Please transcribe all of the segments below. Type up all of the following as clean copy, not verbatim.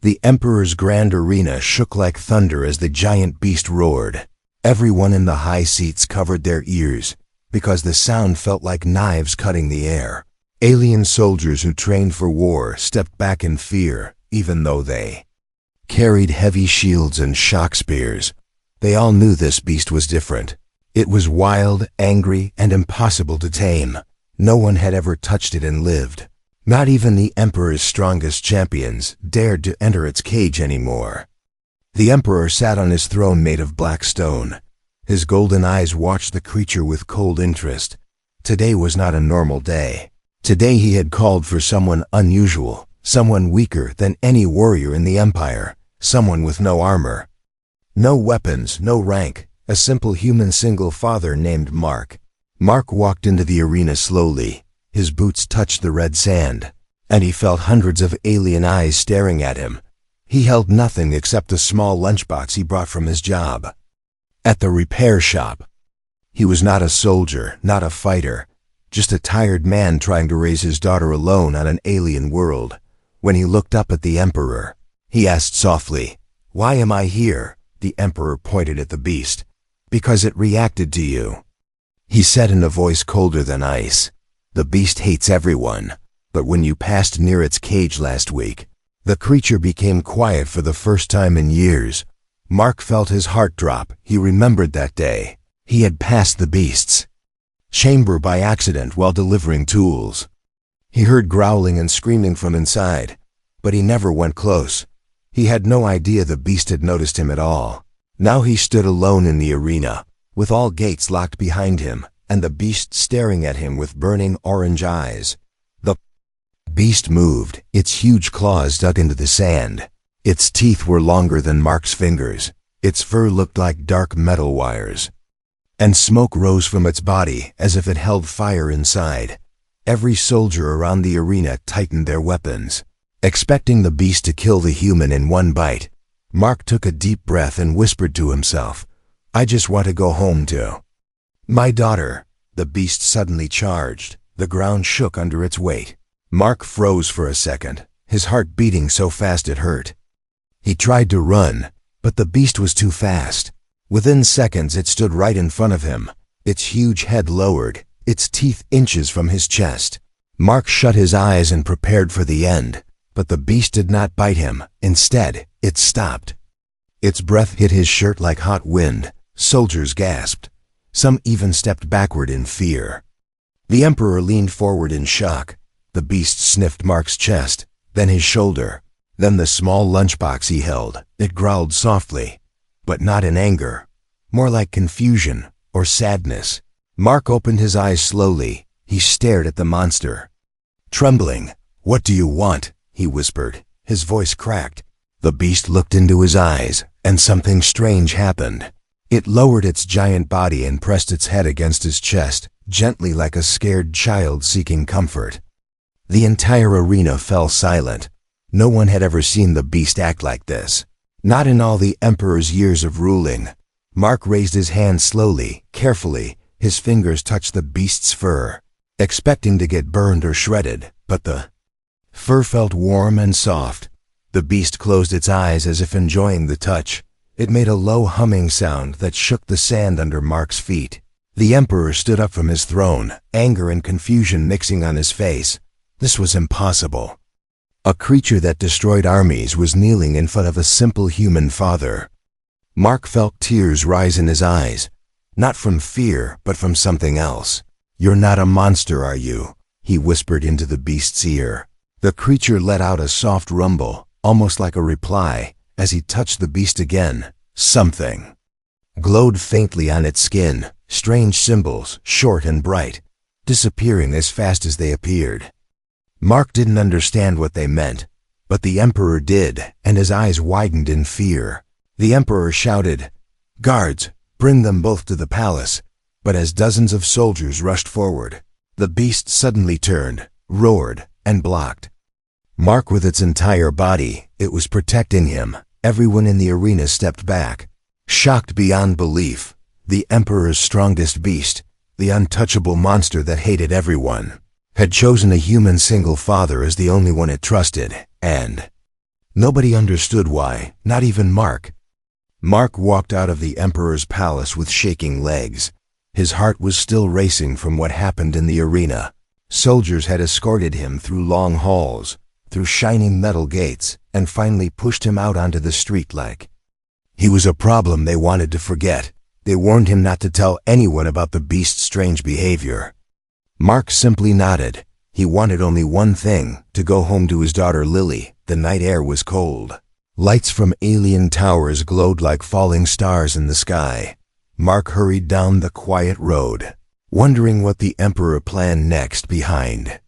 The Emperor's grand arena shook like thunder as the giant beast roared. Everyone in the high seats covered their ears, because the sound felt like knives cutting the air. Alien soldiers who trained for war stepped back in fear, even though they carried heavy shields and shock spears. They all knew this beast was different. It was wild, angry, and impossible to tame. No one had ever touched it and lived. Not even the Emperor's strongest champions dared to enter its cage anymore. The Emperor sat on his throne made of black stone. His golden eyes watched the creature with cold interest. Today was not a normal day. Today he had called for someone unusual, someone weaker than any warrior in the Empire, someone with no armor, no weapons, no rank, a simple human single father named Mark. Mark walked into the arena slowly. His boots touched the red sand, and he felt hundreds of alien eyes staring at him. He held nothing except a small lunchbox he brought from his job at the repair shop. He was not a soldier, not a fighter, just a tired man trying to raise his daughter alone on an alien world. When he looked up at the Emperor, he asked softly, "Why am I here?" The Emperor pointed at the beast. "Because it reacted to you," he said in a voice colder than ice. "The beast hates everyone, but when you passed near its cage last week," the creature became quiet for the first time in years. Mark felt his heart drop. He remembered that day. He had passed the beast's chamber by accident while delivering tools. He heard growling and screaming from inside, but he never went close. He had no idea the beast had noticed him at all. Now he stood alone in the arena, with all gates locked behind him, and the beast staring at him with burning orange eyes. The beast moved, its huge claws dug into the sand. Its teeth were longer than Mark's fingers. Its fur looked like dark metal wires, and smoke rose from its body as if it held fire inside. Every soldier around the arena tightened their weapons, expecting the beast to kill the human in one bite. Mark took a deep breath and whispered to himself, "I just want to go home to my daughter." The beast suddenly charged. The ground shook under its weight. Mark froze for a second, his heart beating so fast it hurt. He tried to run, but the beast was too fast. Within seconds it stood right in front of him, its huge head lowered, its teeth inches from his chest. Mark shut his eyes and prepared for the end, but the beast did not bite him. Instead, it stopped. Its breath hit his shirt like hot wind. Soldiers gasped. Some even stepped backward in fear. The Emperor leaned forward in shock. The beast sniffed Mark's chest, then his shoulder, then the small lunchbox he held. It growled softly, but not in anger, more like confusion or sadness. Mark opened his eyes slowly. He stared at the monster, trembling. "What do you want?" he whispered. His voice cracked. The beast looked into his eyes, and something strange happened. It lowered its giant body and pressed its head against his chest, gently like a scared child seeking comfort. The entire arena fell silent. No one had ever seen the beast act like this. Not in all the Emperor's years of ruling. Mark raised his hand slowly, carefully. His fingers touched the beast's fur, expecting to get burned or shredded, but the fur felt warm and soft. The beast closed its eyes as if enjoying the touch. It made a low humming sound that shook the sand under Mark's feet. The Emperor stood up from his throne, anger and confusion mixing on his face. This was impossible. A creature that destroyed armies was kneeling in front of a simple human father. Mark felt tears rise in his eyes, not from fear, but from something else. "You're not a monster, are you?" he whispered into the beast's ear. The creature let out a soft rumble, almost like a reply. As he touched the beast again, something glowed faintly on its skin, strange symbols, short and bright, disappearing as fast as they appeared. Mark didn't understand what they meant, but the Emperor did, and his eyes widened in fear. The Emperor shouted, "Guards, bring them both to the palace." But as dozens of soldiers rushed forward, the beast suddenly turned, roared, and blocked. Mark with its entire body, it was protecting him. Everyone in the arena stepped back, shocked beyond belief. The Emperor's strongest beast, the untouchable monster that hated everyone, had chosen a human single father as the only one it trusted, and Nobody understood why, not even Mark. Mark walked out of the Emperor's palace with shaking legs. His heart was still racing from what happened in the arena. Soldiers had escorted him through long halls, through shining metal gates, and finally pushed him out onto the street like he was a problem they wanted to forget. They warned him not to tell anyone about the beast's strange behavior. Mark simply nodded. He wanted only one thing, to go home to his daughter Lily. The night air was cold. Lights from alien towers glowed like falling stars in the sky. Mark hurried down the quiet road, wondering what the Emperor planned next. Behind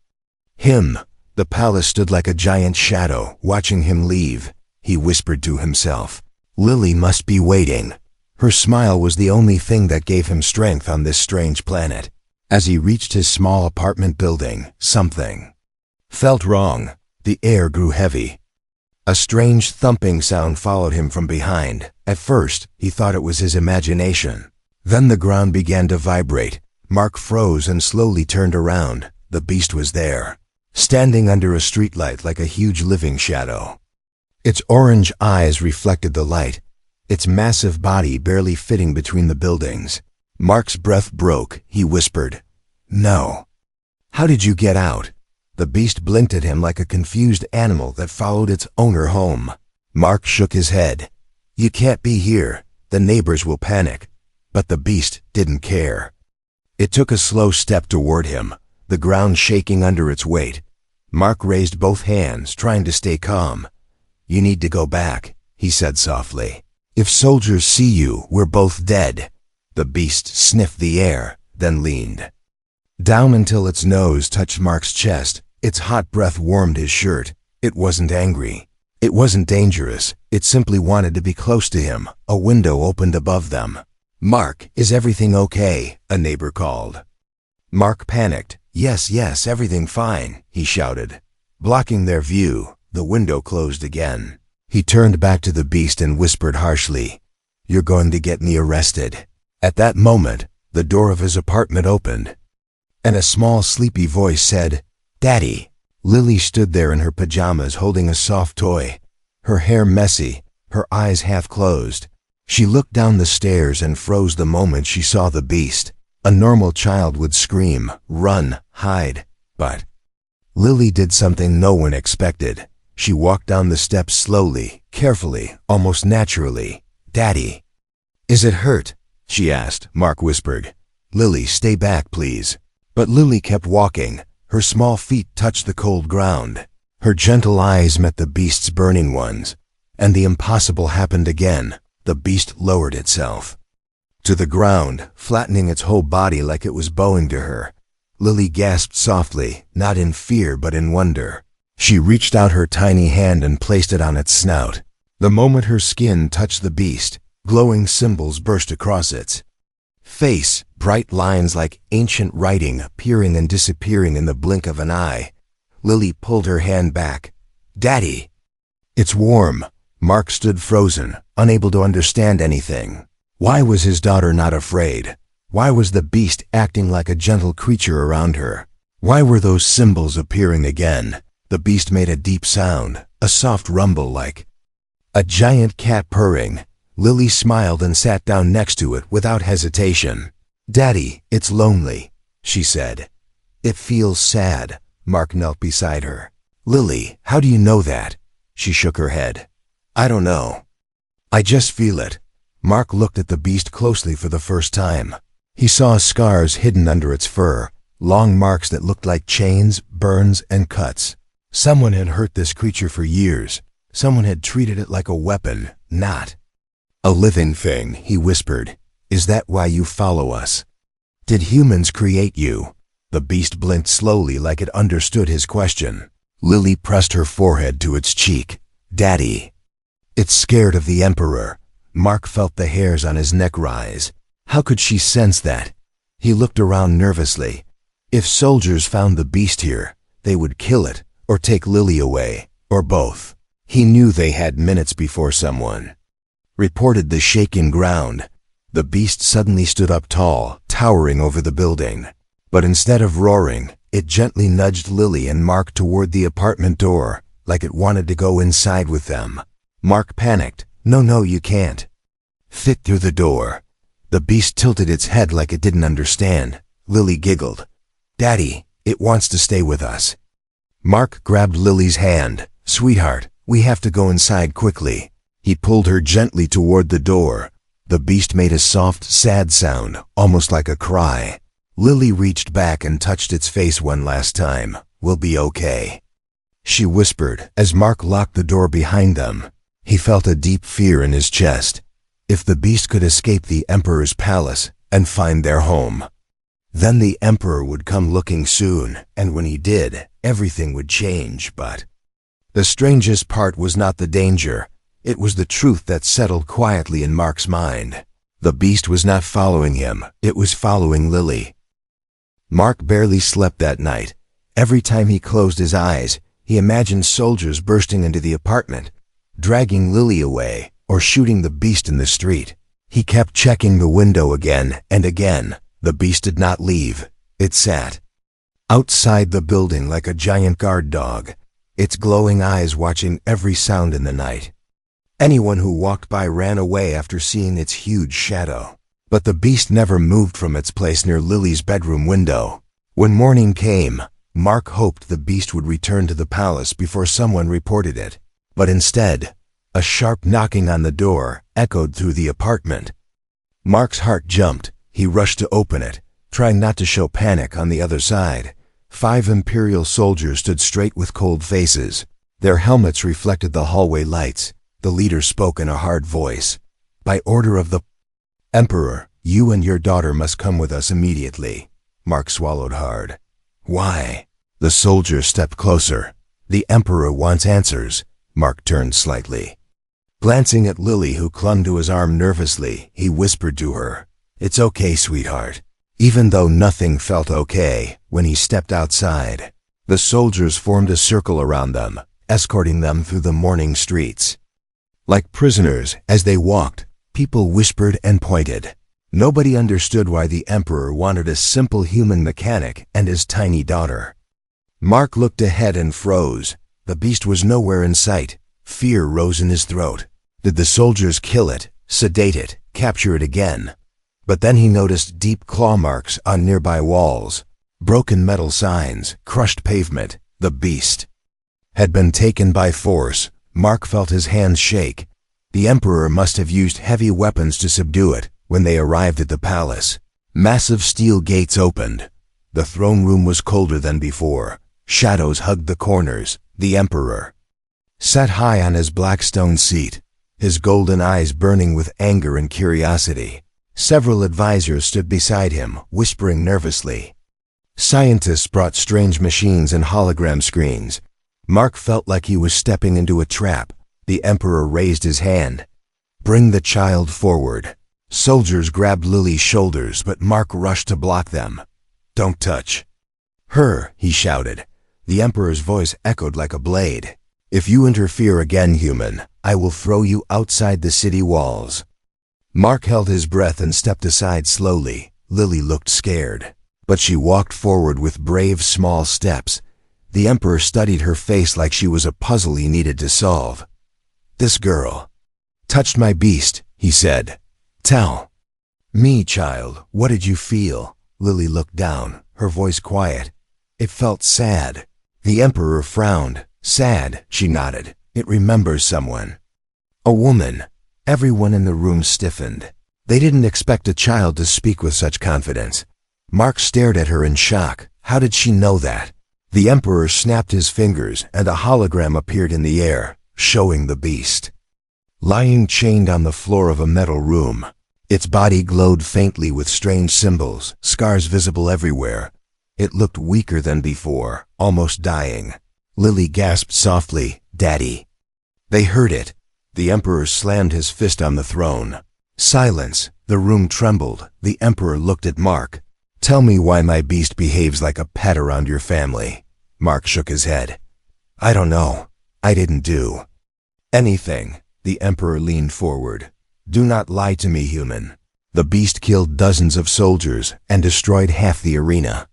him, the palace stood like a giant shadow, watching him leave. He whispered to himself, "Lily must be waiting." Her smile was the only thing that gave him strength on this strange planet. As he reached his small apartment building, something felt wrong. The air grew heavy. A strange thumping sound followed him from behind. At first, he thought it was his imagination. Then the ground began to vibrate. Mark froze and slowly turned around. The beast was there, standing under a streetlight like a huge living shadow. Its orange eyes reflected the light, its massive body barely fitting between the buildings. Mark's breath broke. He whispered, "No." "How did you get out?" The beast blinked at him like a confused animal that followed its owner home. Mark shook his head. "You can't be here. The neighbors will panic." But the beast didn't care. It took a slow step toward him, the ground shaking under its weight. Mark raised both hands, trying to stay calm. "You need to go back," he said softly. "If soldiers see you, we're both dead." The beast sniffed the air, then leaned down until its nose touched Mark's chest. Its hot breath warmed his shirt. It wasn't angry. It wasn't dangerous. It simply wanted to be close to him. A window opened above them. "Mark, is everything okay?" a neighbor called. Mark panicked. Yes, everything fine," he shouted. Blocking their view, the window closed again. He turned back to the beast and whispered harshly, "You're going to get me arrested." At that moment, the door of his apartment opened, and a small, sleepy voice said, "Daddy." Lily stood there in her pajamas holding a soft toy, her hair messy, her eyes half closed. She looked down the stairs and froze the moment she saw the beast. A normal child would scream, run, hide, but Lily did something no one expected. She walked down the steps slowly, carefully, almost naturally. "Daddy." "Is it hurt?" she asked. Mark whispered, "Lily, stay back, please." But Lily kept walking. Her small feet touched the cold ground. Her gentle eyes met the beast's burning ones. And the impossible happened again. The beast lowered itself to the ground, flattening its whole body like it was bowing to her. Lily gasped softly, not in fear but in wonder. She reached out her tiny hand and placed it on its snout. The moment her skin touched the beast, glowing symbols burst across its face, bright lines like ancient writing appearing and disappearing in the blink of an eye. Lily pulled her hand back. "Daddy." "It's warm." Mark stood frozen, unable to understand anything. Why was his daughter not afraid? Why was the beast acting like a gentle creature around her? Why were those symbols appearing again? The beast made a deep sound, a soft rumble like a giant cat purring. Lily smiled and sat down next to it without hesitation. "Daddy, it's lonely," she said. "It feels sad." Mark knelt beside her. "Lily, how do you know that?" She shook her head. "I don't know. I just feel it." Mark looked at the beast closely for the first time. He saw scars hidden under its fur, long marks that looked like chains, burns, and cuts. Someone had hurt this creature for years. Someone had treated it like a weapon, not a living thing. He whispered, "Is that why you follow us? Did humans create you?" The beast blinked slowly like it understood his question. Lily pressed her forehead to its cheek. "Daddy." "It's scared of the Emperor." Mark felt the hairs on his neck rise. How could she sense that? He looked around nervously. If soldiers found the beast here, they would kill it, or take Lily away, or both. He knew they had minutes before someone reported the shaking ground. The beast suddenly stood up tall, towering over the building. But instead of roaring, it gently nudged Lily and Mark toward the apartment door. like it wanted to go inside with them. Mark panicked. No, you can't fit through the door. The beast tilted its head like it didn't understand. Lily giggled. Daddy, it wants to stay with us. Mark grabbed Lily's hand. Sweetheart, we have to go inside quickly. He pulled her gently toward the door. The beast made a soft, sad sound, almost like a cry. Lily reached back and touched its face one last time. We'll be okay, she whispered as Mark locked the door behind them. He felt a deep fear in his chest. If the beast could escape the Emperor's palace and find their home, then the Emperor would come looking soon, and when he did, everything would change. But the strangest part was not the danger. It was the truth that settled quietly in Mark's mind. The beast was not following him, it was following Lily. Mark barely slept that night. Every time he closed his eyes, he imagined soldiers bursting into the apartment, dragging Lily away, or shooting the beast in the street. He kept checking the window again and again. The beast did not leave. It sat outside the building like a giant guard dog, its glowing eyes watching every sound in the night. Anyone who walked by ran away after seeing its huge shadow. But the beast never moved from its place near Lily's bedroom window. When morning came, Mark hoped the beast would return to the palace before someone reported it. But instead, a sharp knocking on the door echoed through the apartment. Mark's heart jumped. He rushed to open it, trying not to show panic on the other side. 5 Imperial soldiers stood straight with cold faces. Their helmets reflected the hallway lights. The leader spoke in a hard voice. By order of the Emperor, you and your daughter must come with us immediately. Mark swallowed hard. Why? The soldier stepped closer. The Emperor wants answers. Mark turned slightly. Glancing at Lily, who clung to his arm nervously, he whispered to her, It's okay, sweetheart. Even though nothing felt okay when he stepped outside, the soldiers formed a circle around them, escorting them through the morning streets. Like prisoners, as they walked, people whispered and pointed. Nobody understood why the Emperor wanted a simple human mechanic and his tiny daughter. Mark looked ahead and froze. The beast was nowhere in sight. Fear rose in his throat. Did the soldiers kill it, sedate it, capture it again? But then he noticed deep claw marks on nearby walls, broken metal signs, crushed pavement. The beast had been taken by force. Mark felt his hands shake. The Emperor must have used heavy weapons to subdue it. When they arrived at the palace, massive steel gates opened. The throne room was colder than before. Shadows hugged the corners. The Emperor sat high on his black stone seat, his golden eyes burning with anger and curiosity. Several advisors stood beside him, whispering nervously. Scientists brought strange machines and hologram screens. Mark felt like he was stepping into a trap. The Emperor raised his hand. Bring the child forward. Soldiers grabbed Lily's shoulders, but Mark rushed to block them. Don't touch her, he shouted. The Emperor's voice echoed like a blade. If you interfere again, human, I will throw you outside the city walls. Mark held his breath and stepped aside slowly. Lily looked scared, but she walked forward with brave small steps. The Emperor studied her face like she was a puzzle he needed to solve. This girl touched my beast, he said. Tell me, child, what did you feel? Lily looked down, her voice quiet. It felt sad. The Emperor frowned. Sad, she nodded. It remembers someone. A woman. Everyone in the room stiffened. They didn't expect a child to speak with such confidence. Mark stared at her in shock. How did she know that? The Emperor snapped his fingers, and a hologram appeared in the air, showing the beast lying chained on the floor of a metal room. Its body glowed faintly with strange symbols, scars visible everywhere. It looked weaker than before, almost dying. Lily gasped softly, Daddy. They heard it. The Emperor slammed his fist on the throne. Silence. The room trembled. The Emperor looked at Mark. Tell me why my beast behaves like a pet around your family. Mark shook his head. I don't know. I didn't do anything. The Emperor leaned forward. Do not lie to me, human. The beast killed dozens of soldiers and destroyed half the arena.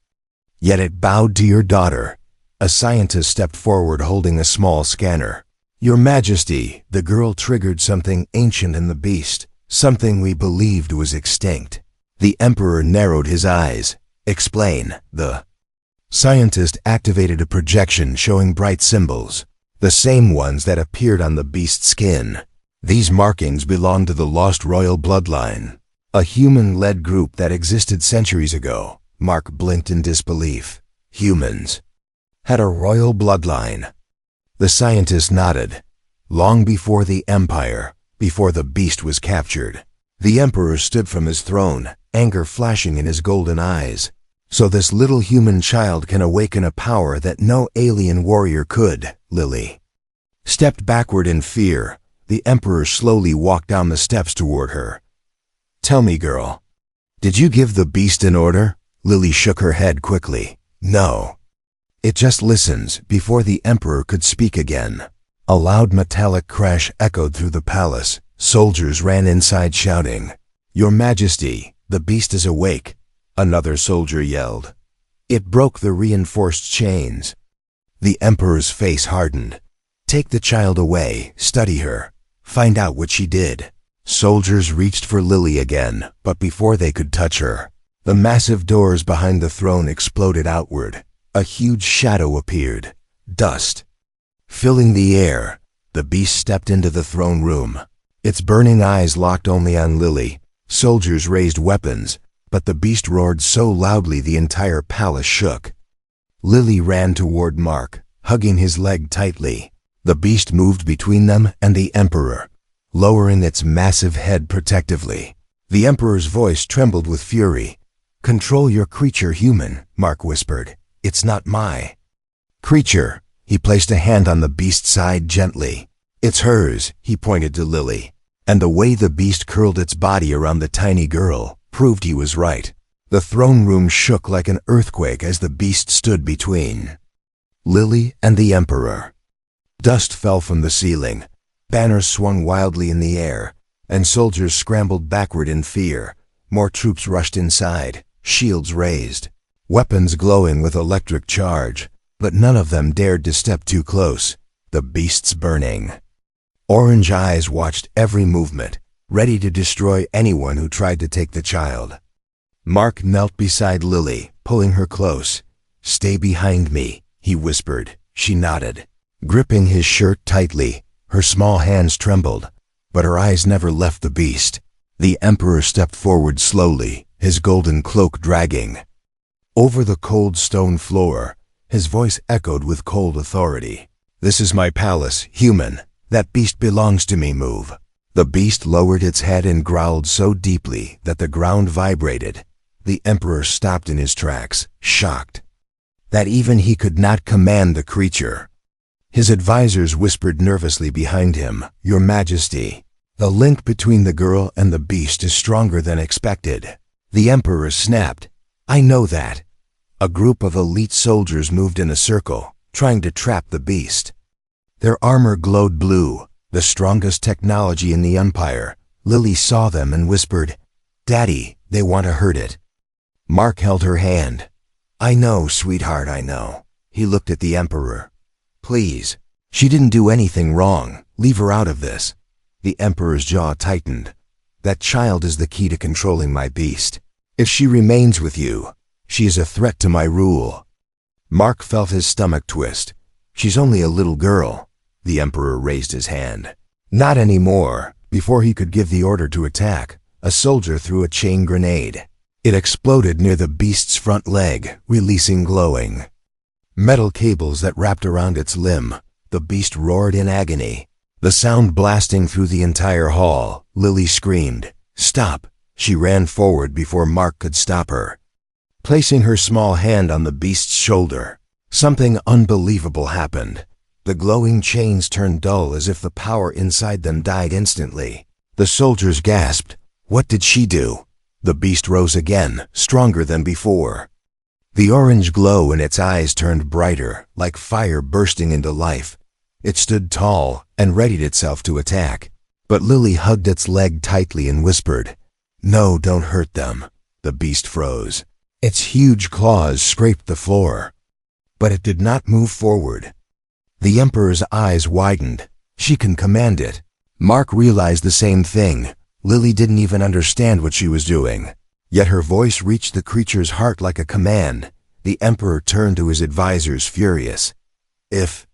Yet it bowed to your daughter. A scientist stepped forward holding a small scanner. "Your Majesty," the girl triggered something ancient in the beast, something we believed was extinct. The Emperor narrowed his eyes. "Explain." The scientist activated a projection showing bright symbols, the same ones that appeared on the beast's skin. These markings belonged to the lost royal bloodline, a human-led group that existed centuries ago. Mark blinked in disbelief. Humans had a royal bloodline. The scientist nodded. Long before the Empire, before the beast was captured. The Emperor stood from his throne, anger flashing in his golden eyes. "So this little human child can awaken a power that no alien warrior could." Lily stepped backward in fear. The Emperor slowly walked down the steps toward her. "Tell me, girl, did you give the beast an order?" Lily shook her head quickly. "No. It just listens." Before the Emperor could speak again, a loud metallic crash echoed through the palace. Soldiers ran inside shouting, "Your Majesty, the beast is awake," another soldier yelled. It broke the reinforced chains. The Emperor's face hardened. "Take the child away, study her, find out what she did." Soldiers reached for Lily again, but before they could touch her, the massive doors behind the throne exploded outward. A huge shadow appeared, dust filling the air. The beast stepped into the throne room, its burning eyes locked only on Lily. Soldiers raised weapons, but the beast roared so loudly the entire palace shook. Lily ran toward Mark, hugging his leg tightly. The beast moved between them and the Emperor, lowering its massive head protectively. The Emperor's voice trembled with fury. "Control your creature, human," Mark whispered. "It's not my creature." He placed a hand on the beast's side gently. "It's hers," he pointed to Lily. And the way the beast curled its body around the tiny girl proved he was right. The throne room shook like an earthquake as the beast stood between Lily and the Emperor. Dust fell from the ceiling, banners swung wildly in the air, and soldiers scrambled backward in fear. More troops rushed inside, shields raised, weapons glowing with electric charge, but none of them dared to step too close. The beast's burning orange eyes watched every movement, ready to destroy anyone who tried to take the child. Mark knelt beside Lily, pulling her close. "Stay behind me," he whispered. She nodded, gripping his shirt tightly. Her small hands trembled, but her eyes never left the beast. The Emperor stepped forward slowly, his golden cloak dragging over the cold stone floor. His voice echoed with cold authority. "This is my palace, human. That beast belongs to me. Move." The beast lowered its head and growled so deeply that the ground vibrated. The Emperor stopped in his tracks, shocked that even he could not command the creature. His advisors whispered nervously behind him, "Your Majesty, the link between the girl and the beast is stronger than expected." The Emperor snapped, "I know that." A group of elite soldiers moved in a circle, trying to trap the beast. Their armor glowed blue, the strongest technology in the Empire. Lily saw them and whispered, "Daddy, they want to hurt it." Mark held her hand. "I know, sweetheart, I know." He looked at the Emperor. "Please, she didn't do anything wrong. Leave her out of this." The Emperor's jaw tightened. "That child is the key to controlling my beast. If she remains with you, she is a threat to my rule." Mark felt his stomach twist. "She's only a little girl." The Emperor raised his hand. "Not anymore." Before he could give the order to attack, a soldier threw a chain grenade. It exploded near the beast's front leg, releasing glowing metal cables that wrapped around its limb. The beast roared in agony, the sound blasting through the entire hall. Lily screamed, "Stop!" She ran forward before Mark could stop her, placing her small hand on the beast's shoulder. Something unbelievable happened. The glowing chains turned dull as if the power inside them died instantly. The soldiers gasped. What did she do? The beast rose again, stronger than before. The orange glow in its eyes turned brighter, like fire bursting into life. It stood tall and readied itself to attack. But Lily hugged its leg tightly and whispered, "No, don't hurt them." The beast froze. Its huge claws scraped the floor. but it did not move forward. The Emperor's eyes widened. She can command it. Mark realized the same thing. Lily didn't even understand what she was doing. Yet her voice reached the creature's heart like a command. The Emperor turned to his advisors, furious. If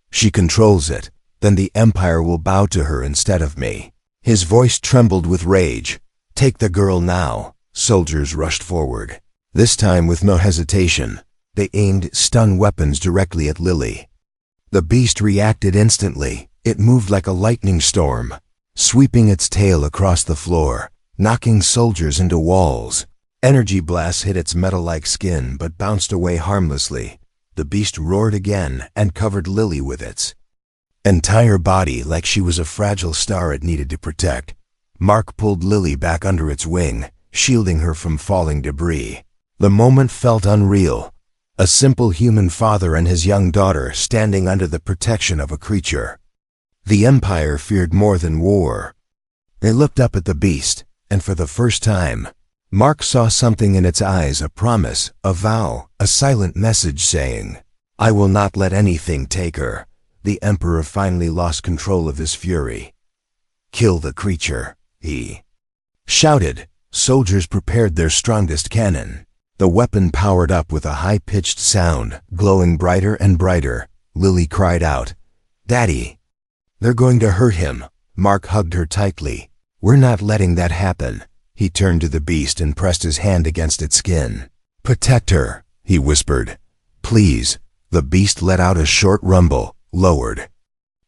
she controls it, then the Empire will bow to her instead of me. His voice trembled with rage. Take the girl now. Soldiers rushed forward. This time with no hesitation. They aimed stun weapons directly at Lily. The beast reacted instantly. It moved like a lightning storm, sweeping its tail across the floor, knocking soldiers into walls. Energy blasts hit its metal-like skin but bounced away harmlessly. The beast roared again and covered Lily with its entire body like she was a fragile star it needed to protect. Mark pulled Lily back under its wing, shielding her from falling debris. The moment felt unreal. A simple human father and his young daughter standing under the protection of a creature the Empire feared more than war. They looked up at the beast, and for the first time, Mark saw something in its eyes, a promise, a vow, a silent message saying, I will not let anything take her. The Emperor finally lost control of his fury. Kill the creature, he shouted. Soldiers prepared their strongest cannon. The weapon powered up with a high-pitched sound, glowing brighter and brighter. Lily cried out, Daddy! They're going to hurt him. Mark hugged her tightly. We're not letting that happen. He turned to the beast and pressed his hand against its skin. Protect her, he whispered. Please. The beast let out a short rumble, lowered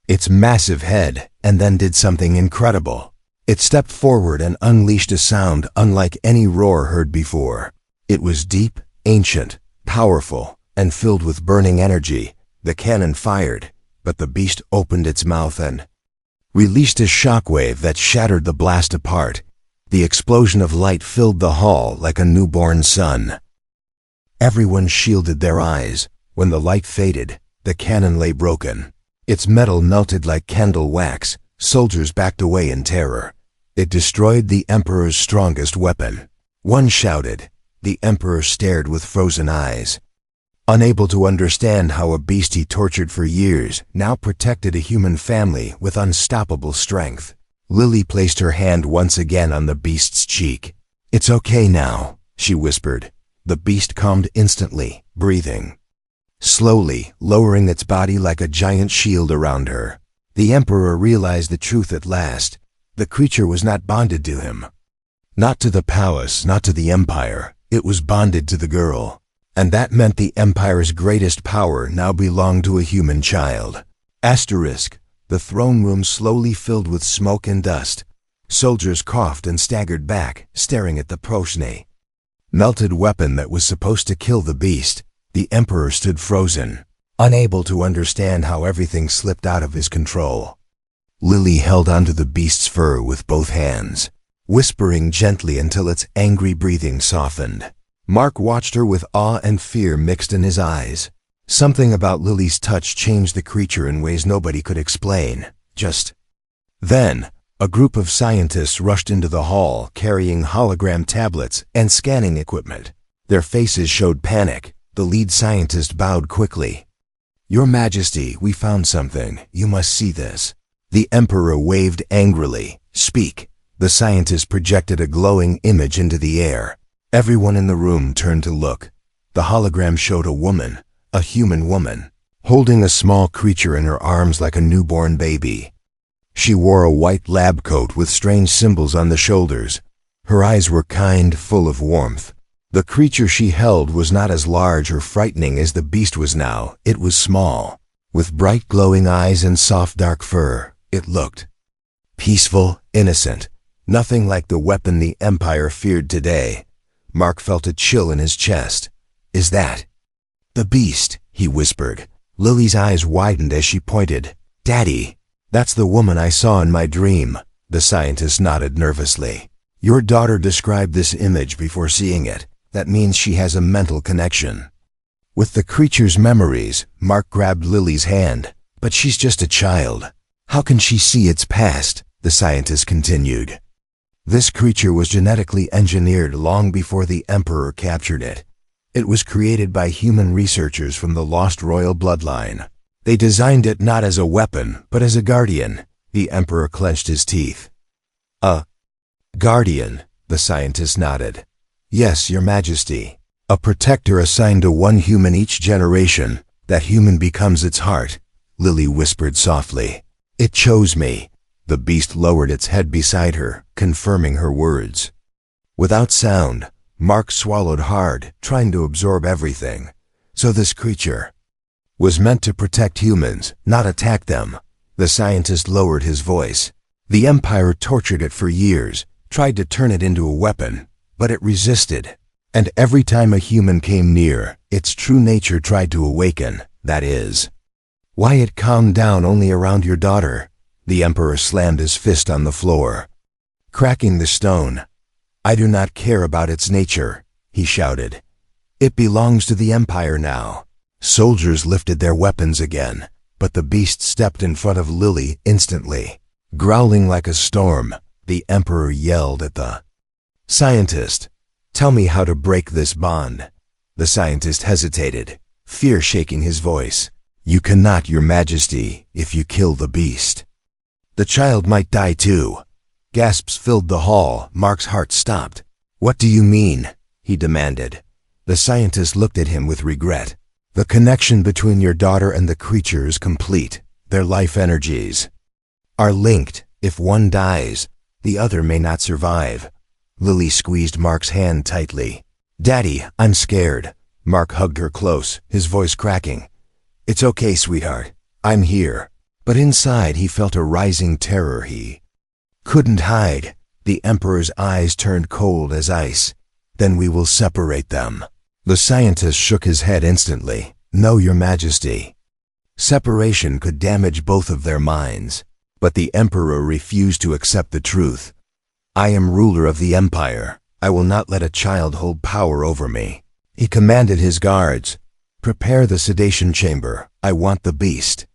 its massive head, and then did something incredible. It stepped forward and unleashed a sound unlike any roar heard before. It was deep, ancient, powerful, and filled with burning energy. The cannon fired, but the beast opened its mouth and released a shockwave that shattered the blast apart. The explosion of light filled the hall like a newborn sun. Everyone shielded their eyes. When the light faded, the cannon lay broken. Its metal melted like candle wax. Soldiers backed away in terror. It destroyed the Emperor's strongest weapon. One shouted. The Emperor stared with frozen eyes. Unable to understand how a beast he tortured for years now protected a human family with unstoppable strength. Lily placed her hand once again on the beast's cheek. It's okay now, she whispered. The beast calmed instantly, breathing slowly, lowering its body like a giant shield around her. The Emperor realized the truth at last. The creature was not bonded to him. Not to the palace, not to the Empire. It was bonded to the girl. And that meant the Empire's greatest power now belonged to a human child. Asterisk. The throne room slowly filled with smoke and dust. Soldiers coughed and staggered back, staring at the proshne melted weapon that was supposed to kill the beast. The Emperor stood frozen, unable to understand how everything slipped out of his control. Lily held onto the beast's fur with both hands, whispering gently until its angry breathing softened. Mark watched her with awe and fear mixed in his eyes. Something about Lily's touch changed the creature in ways nobody could explain. Just then, a group of scientists rushed into the hall carrying hologram tablets and scanning equipment. Their faces showed panic. The lead scientist bowed quickly. Your Majesty, we found something. You must see this. The Emperor waved angrily. Speak. The scientist projected a glowing image into the air. Everyone in the room turned to look. The hologram showed a woman, a human woman, holding a small creature in her arms like a newborn baby. She wore a white lab coat with strange symbols on the shoulders. Her eyes were kind, full of warmth. The creature she held was not as large or frightening as the beast was now. It was small, with bright glowing eyes and soft dark fur. It looked peaceful, innocent, nothing like the weapon the Empire feared today. Mark felt a chill in his chest. Is that the beast? He whispered. Lily's eyes widened as she pointed. Daddy, that's the woman I saw in my dream. The scientist nodded nervously. Your daughter described this image before seeing it. That means she has a mental connection with the creature's memories. Mark grabbed Lily's hand. But she's just a child. How can she see its past? The scientist continued. This creature was genetically engineered long before the Emperor captured it. It was created by human researchers from the lost royal bloodline. They designed it not as a weapon, but as a guardian. The emperor clenched his teeth. A guardian, the scientist nodded. Yes, your majesty. A protector assigned to one human each generation. That human becomes its heart, Lily whispered softly. It chose me. The beast lowered its head beside her, confirming her words. Without sound, Mark swallowed hard, trying to absorb everything. So this creature was meant to protect humans, not attack them. The scientist lowered his voice. The Empire tortured it for years, tried to turn it into a weapon, but it resisted. And every time a human came near, its true nature tried to awaken, that is. Why it calmed down only around your daughter? The Emperor slammed his fist on the floor, cracking the stone. I do not care about its nature, he shouted. It belongs to the Empire now. Soldiers lifted their weapons again, but the beast stepped in front of Lily instantly. Growling like a storm, the Emperor yelled at the scientist. Tell me how to break this bond. The scientist hesitated, fear shaking his voice. You cannot, your majesty, if you kill the beast. The child might die too. Gasps filled the hall. Mark's heart stopped. What do you mean? He demanded. The scientist looked at him with regret. The connection between your daughter and the creature is complete. Their life energies are linked. If one dies, the other may not survive. Lily squeezed Mark's hand tightly. Daddy, I'm scared. Mark hugged her close, his voice cracking. It's okay, sweetheart. I'm here. But inside he felt a rising terror he couldn't hide. The Emperor's eyes turned cold as ice. Then we will separate them. The scientist shook his head instantly. No, your majesty. Separation could damage both of their minds. But the Emperor refused to accept the truth. I am ruler of the Empire. I will not let a child hold power over me. He commanded his guards. Prepare the sedation chamber. I want the beast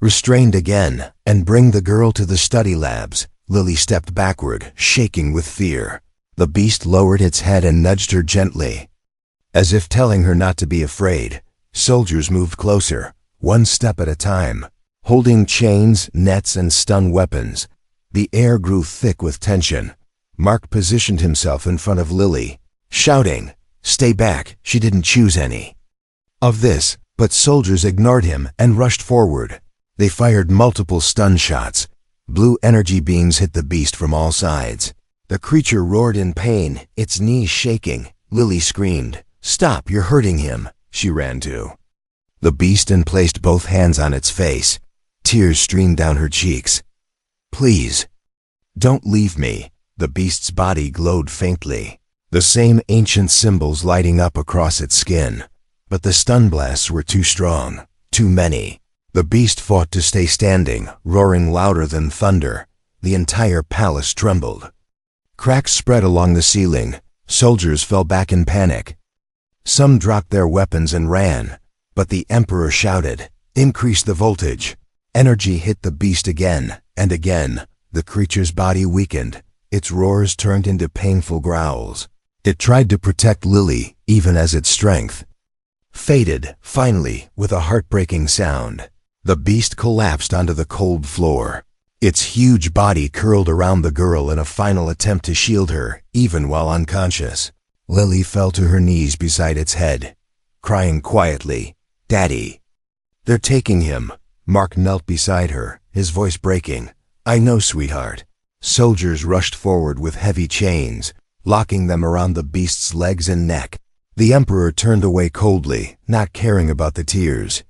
restrained again, and bring the girl to the study labs. Lily stepped backward, shaking with fear. The beast lowered its head and nudged her gently, as if telling her not to be afraid. Soldiers moved closer, one step at a time, holding chains, nets, and stun weapons. The air grew thick with tension. Mark positioned himself in front of Lily, shouting, "Stay back, she didn't choose any of this." But soldiers ignored him and rushed forward. They fired multiple stun shots. Blue energy beams hit the beast from all sides. The creature roared in pain, its knees shaking. Lily screamed, "Stop, you're hurting him." She ran to the beast and placed both hands on its face. Tears streamed down her cheeks. "Please, don't leave me." The beast's body glowed faintly, the same ancient symbols lighting up across its skin. But the stun blasts were too strong, too many. The beast fought to stay standing, roaring louder than thunder. The entire palace trembled. Cracks spread along the ceiling. Soldiers fell back in panic. Some dropped their weapons and ran. But the Emperor shouted, "Increase the voltage." Energy hit the beast again and again. The creature's body weakened. Its roars turned into painful growls. It tried to protect Lily, even as its strength faded. Finally, with a heartbreaking sound, the beast collapsed onto the cold floor. Its huge body curled around the girl in a final attempt to shield her, even while unconscious. Lily fell to her knees beside its head, crying quietly, "Daddy." "They're taking him." Mark knelt beside her, his voice breaking. "I know, sweetheart." Soldiers rushed forward with heavy chains, locking them around the beast's legs and neck. The Emperor turned away coldly, not caring about the tears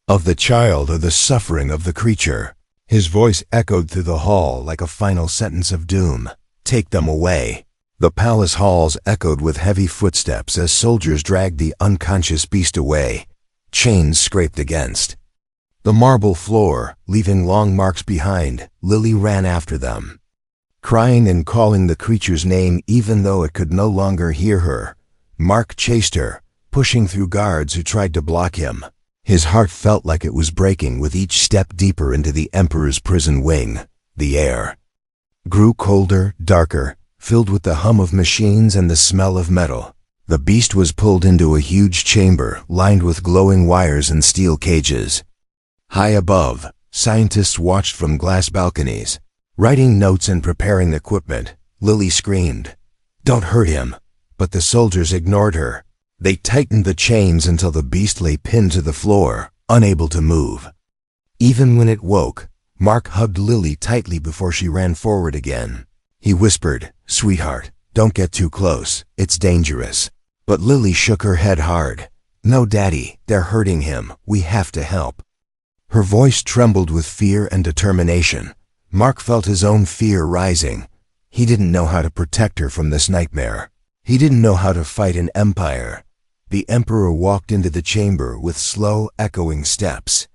of the child or the suffering of the creature. His voice echoed through the hall like a final sentence of doom. "Take them away." The palace halls echoed with heavy footsteps as soldiers dragged the unconscious beast away. Chains scraped against the marble floor, leaving long marks behind. Lily ran after them, crying and calling the creature's name even though it could no longer hear her. Mark chased her, pushing through guards who tried to block him. His heart felt like it was breaking with each step deeper into the Emperor's prison wing. The air grew colder, darker, filled with the hum of machines and the smell of metal. The beast was pulled into a huge chamber lined with glowing wires and steel cages. High above, scientists watched from glass balconies. Writing notes and preparing equipment, Lily screamed, "Don't hurt him!" But the soldiers ignored her. They tightened the chains until the beast lay pinned to the floor, unable to move. Even when it woke, Mark hugged Lily tightly before she ran forward again. He whispered, "Sweetheart, don't get too close, it's dangerous." But Lily shook her head hard. "No, Daddy, they're hurting him. We have to help." Her voice trembled with fear and determination. Mark felt his own fear rising. He didn't know how to protect her from this nightmare. He didn't know how to fight an empire. The Emperor walked into the chamber with slow, echoing steps.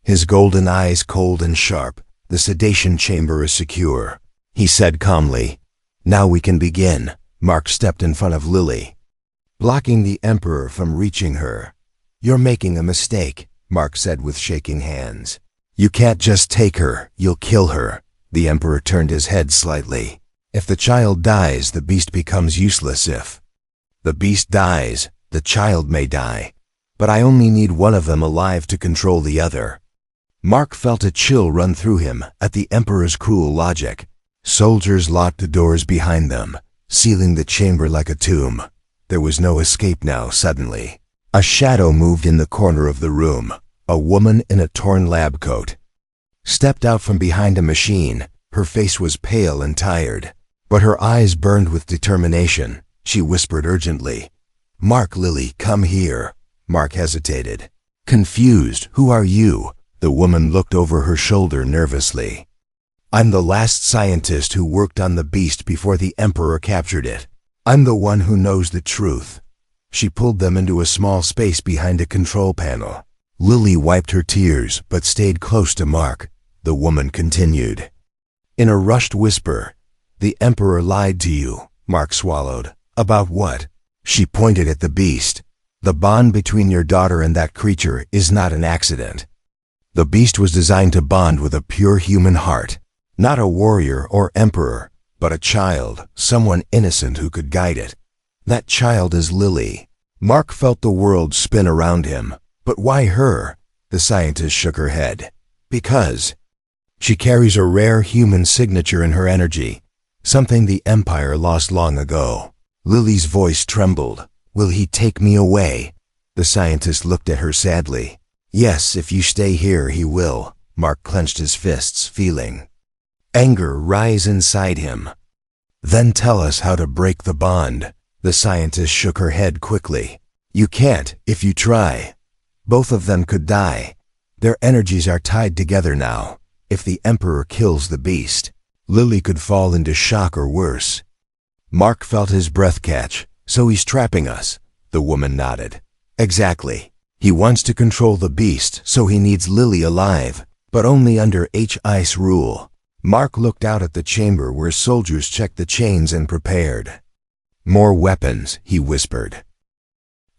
His golden eyes cold and sharp. "The sedation chamber is secure," he said calmly. "Now we can begin." Mark stepped in front of Lily, blocking the Emperor from reaching her. "You're making a mistake," Mark said with shaking hands. "You can't just take her, you'll kill her." The Emperor turned his head slightly. "If the child dies, the beast becomes useless. If the beast dies, the child may die. But I only need one of them alive to control the other." Mark felt a chill run through him at the Emperor's cruel logic. Soldiers locked the doors behind them, sealing the chamber like a tomb. There was no escape now. Suddenly, a shadow moved in the corner of the room. A woman in a torn lab coat stepped out from behind a machine. Her face was pale and tired, but her eyes burned with determination. She whispered urgently, "Mark, Lily, come here." Mark hesitated, confused. "Who are you?" The woman looked over her shoulder nervously. "I'm the last scientist who worked on the beast before the Emperor captured it. I'm the one who knows the truth." She pulled them into a small space behind a control panel. Lily wiped her tears but stayed close to Mark. The woman continued, in a rushed whisper, "The Emperor lied to you." Mark swallowed. "About what?" She pointed at the beast. "The bond between your daughter and that creature is not an accident. The beast was designed to bond with a pure human heart. Not a warrior or emperor, but a child, someone innocent who could guide it. That child is Lily." Mark felt the world spin around him. "But why her?" The scientist shook her head. "Because she carries a rare human signature in her energy, something the Empire lost long ago." Lily's voice trembled. "Will he take me away?" The scientist looked at her sadly. "Yes, if you stay here, he will." Mark clenched his fists, feeling anger rise inside him. "Then tell us how to break the bond." The scientist shook her head quickly. "You can't if you try. Both of them could die. Their energies are tied together now. If the Emperor kills the beast, Lily could fall into shock or worse." Mark felt his breath catch. "So he's trapping us?" The woman nodded. "Exactly. He wants to control the beast, so he needs Lily alive, but only under HI's rule." Mark looked out at the chamber where soldiers checked the chains and prepared. "More weapons," he whispered.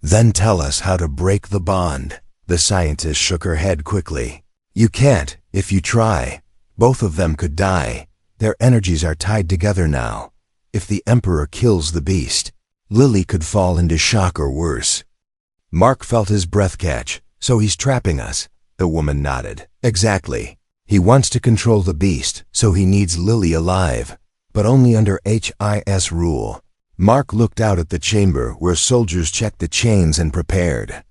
"Then tell us how to break the bond." The scientist shook her head quickly. "You can't if you try. Both of them could die. Their energies are tied together now. If the Emperor kills the beast, Lily could fall into shock or worse." Mark felt his breath catch. "So he's trapping us?" The woman nodded. "Exactly. He wants to control the beast, so he needs Lily alive, but only under HI's rule." Mark looked out at the chamber where soldiers checked the chains and prepared.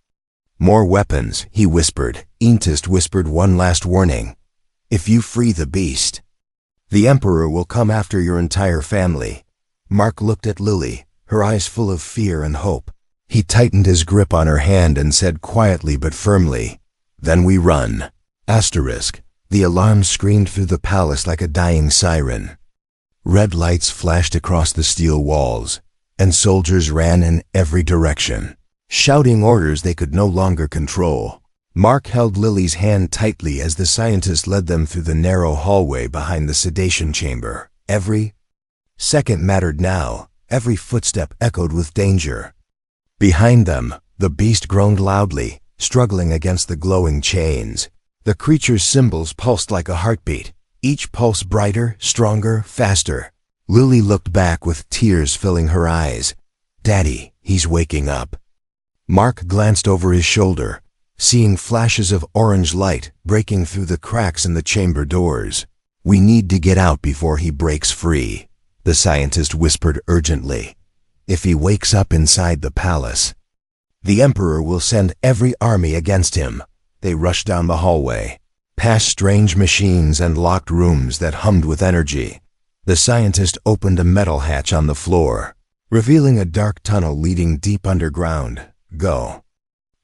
"More weapons," he whispered. Intist whispered one last warning. "If you free the beast, the Emperor will come after your entire family." Mark looked at Lily, her eyes full of fear and hope. He tightened his grip on her hand and said quietly but firmly, "Then we run." Asterisk. The alarm screamed through the palace like a dying siren. Red lights flashed across the steel walls, and soldiers ran in every direction, shouting orders they could no longer control. Mark held Lily's hand tightly as the scientist led them through the narrow hallway behind the sedation chamber. Every second mattered now. Every footstep echoed with danger. Behind them, the beast groaned loudly, struggling against the glowing chains. The creature's symbols pulsed like a heartbeat, each pulse brighter, stronger, faster. Lily looked back with tears filling her eyes. "Daddy, he's waking up." Mark glanced over his shoulder, seeing flashes of orange light breaking through the cracks in the chamber doors. "We need to get out before he breaks free," the scientist whispered urgently. "If he wakes up inside the palace, the Emperor will send every army against him." They rushed down the hallway, past strange machines and locked rooms that hummed with energy. The scientist opened a metal hatch on the floor, revealing a dark tunnel leading deep underground. "Go,"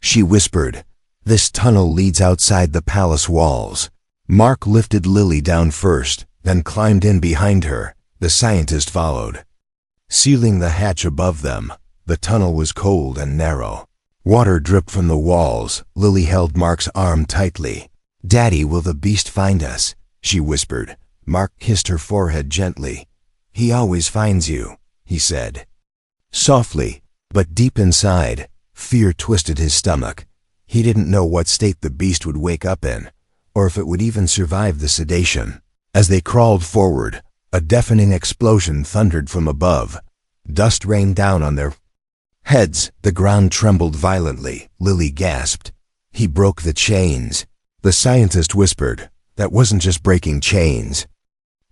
she whispered. "This tunnel leads outside the palace walls." Mark lifted Lily down first, then climbed in behind her. The scientist followed. Sealing the hatch above them, the tunnel was cold and narrow. Water dripped from the walls. Lily held Mark's arm tightly. "Daddy, will the beast find us?" she whispered. Mark kissed her forehead gently. "He always finds you," he said. Softly, but deep inside, fear twisted his stomach. He didn't know what state the beast would wake up in, or if it would even survive the sedation. As they crawled forward, a deafening explosion thundered from above. Dust rained down on their heads. The ground trembled violently. Lily gasped. "He broke the chains," the scientist whispered. "That wasn't just breaking chains.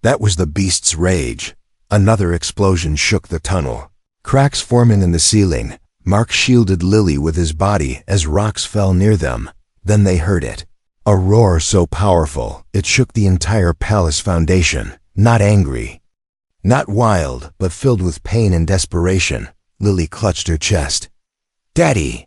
That was the beast's rage." Another explosion shook the tunnel, cracks forming in the ceiling. Mark shielded Lily with his body as rocks fell near them. Then they heard it. A roar so powerful, it shook the entire palace foundation. Not angry, not wild, but filled with pain and desperation. Lily clutched her chest. "Daddy!"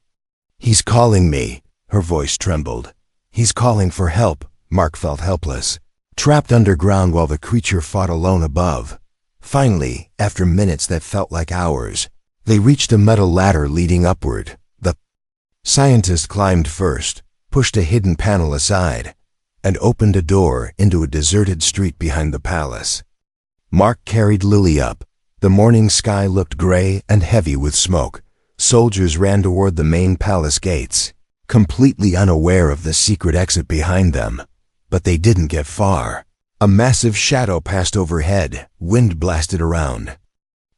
"He's calling me." Her voice trembled. "He's calling for help." Mark felt helpless, trapped underground while the creature fought alone above. Finally, after minutes that felt like hours, they reached a metal ladder leading upward. The scientist climbed first, pushed a hidden panel aside, and opened a door into a deserted street behind the palace. Mark carried Lily up. The morning sky looked gray and heavy with smoke. Soldiers ran toward the main palace gates, completely unaware of the secret exit behind them. But they didn't get far. A massive shadow passed overhead. Wind blasted around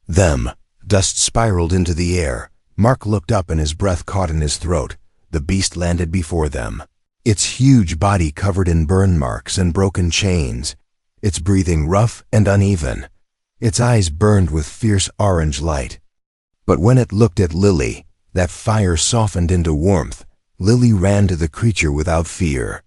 them. Dust spiraled into the air. Mark looked up and his breath caught in his throat. The beast landed before them, its huge body covered in burn marks and broken chains, its breathing rough and uneven. Its eyes burned with fierce orange light. But when it looked at Lily, that fire softened into warmth. Lily ran to the creature without fear.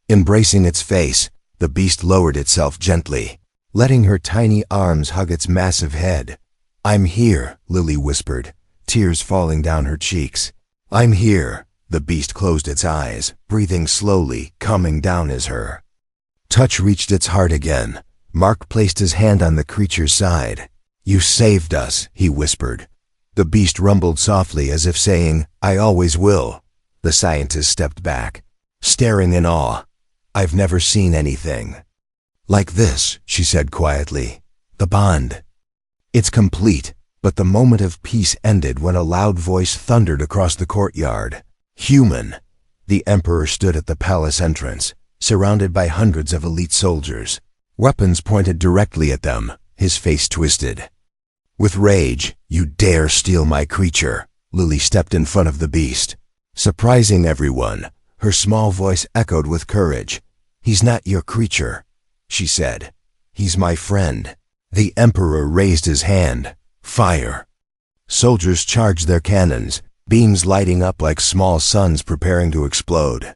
Embracing its face, the beast lowered itself gently, letting her tiny arms hug its massive head. "I'm here," Lily whispered, tears falling down her cheeks. "I'm here." The beast closed its eyes, breathing slowly, calming down as her touch reached its heart again. Mark placed his hand on the creature's side. "You saved us," he whispered. The beast rumbled softly as if saying, "I always will." The scientist stepped back, staring in awe. "I've never seen anything like this," she said quietly. "The bond, it's complete." But the moment of peace ended when a loud voice thundered across the courtyard. "Human!" The Emperor stood at the palace entrance, surrounded by hundreds of elite soldiers, weapons pointed directly at them, his face twisted with rage. "You dare steal my creature!" Lily stepped in front of the beast, surprising everyone. Her small voice echoed with courage. "He's not your creature," she said. "He's my friend." The Emperor raised his hand. "Fire!" Soldiers charged their cannons, beams lighting up like small suns preparing to explode.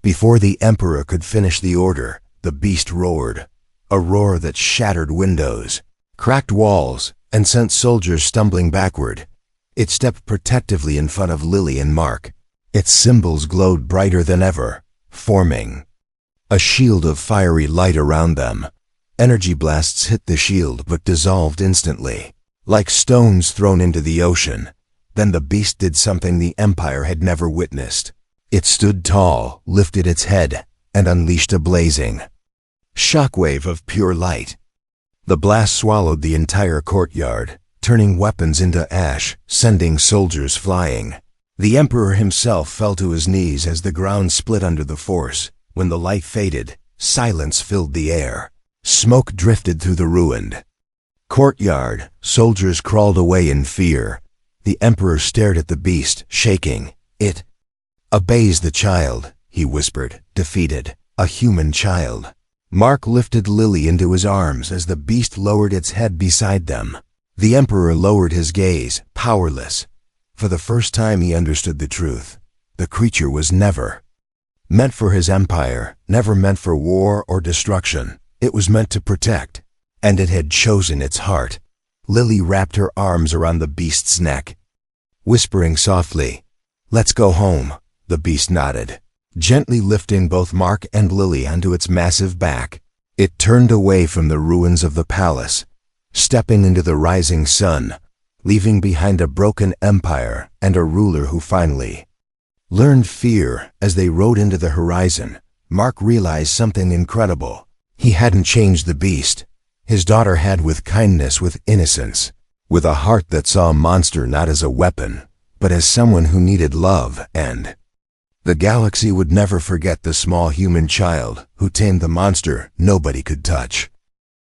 Before the Emperor could finish the order, the beast roared, a roar that shattered windows, cracked walls, and sent soldiers stumbling backward. It stepped protectively in front of Lily and Mark. Its symbols glowed brighter than ever, forming a shield of fiery light around them. Energy blasts hit the shield but dissolved instantly, like stones thrown into the ocean. Then the beast did something the Empire had never witnessed. It stood tall, lifted its head, and unleashed a blazing shockwave of pure light. The blast swallowed the entire courtyard, turning weapons into ash, sending soldiers flying. The Emperor himself fell to his knees as the ground split under the force. When the light faded, silence filled the air. Smoke drifted through the ruined courtyard. Soldiers crawled away in fear. The Emperor stared at the beast, shaking. It obeys the child, he whispered, defeated. A human child. Mark lifted Lily into his arms as the beast lowered its head beside them. The Emperor lowered his gaze, powerless. For the first time he understood the truth. The creature was never meant for his empire, never meant for war or destruction. It was meant to protect, and it had chosen its heart. Lily wrapped her arms around the beast's neck, whispering softly, "Let's go home." The beast nodded, gently lifting both Mark and Lily onto its massive back. It turned away from the ruins of the palace, stepping into the rising sun, leaving behind a broken empire and a ruler who finally learned fear. As they rode into the horizon, Mark realized something incredible. He hadn't changed the beast. His daughter had, with kindness, with innocence, with a heart that saw a monster not as a weapon, but as someone who needed love, and the galaxy would never forget the small human child who tamed the monster nobody could touch.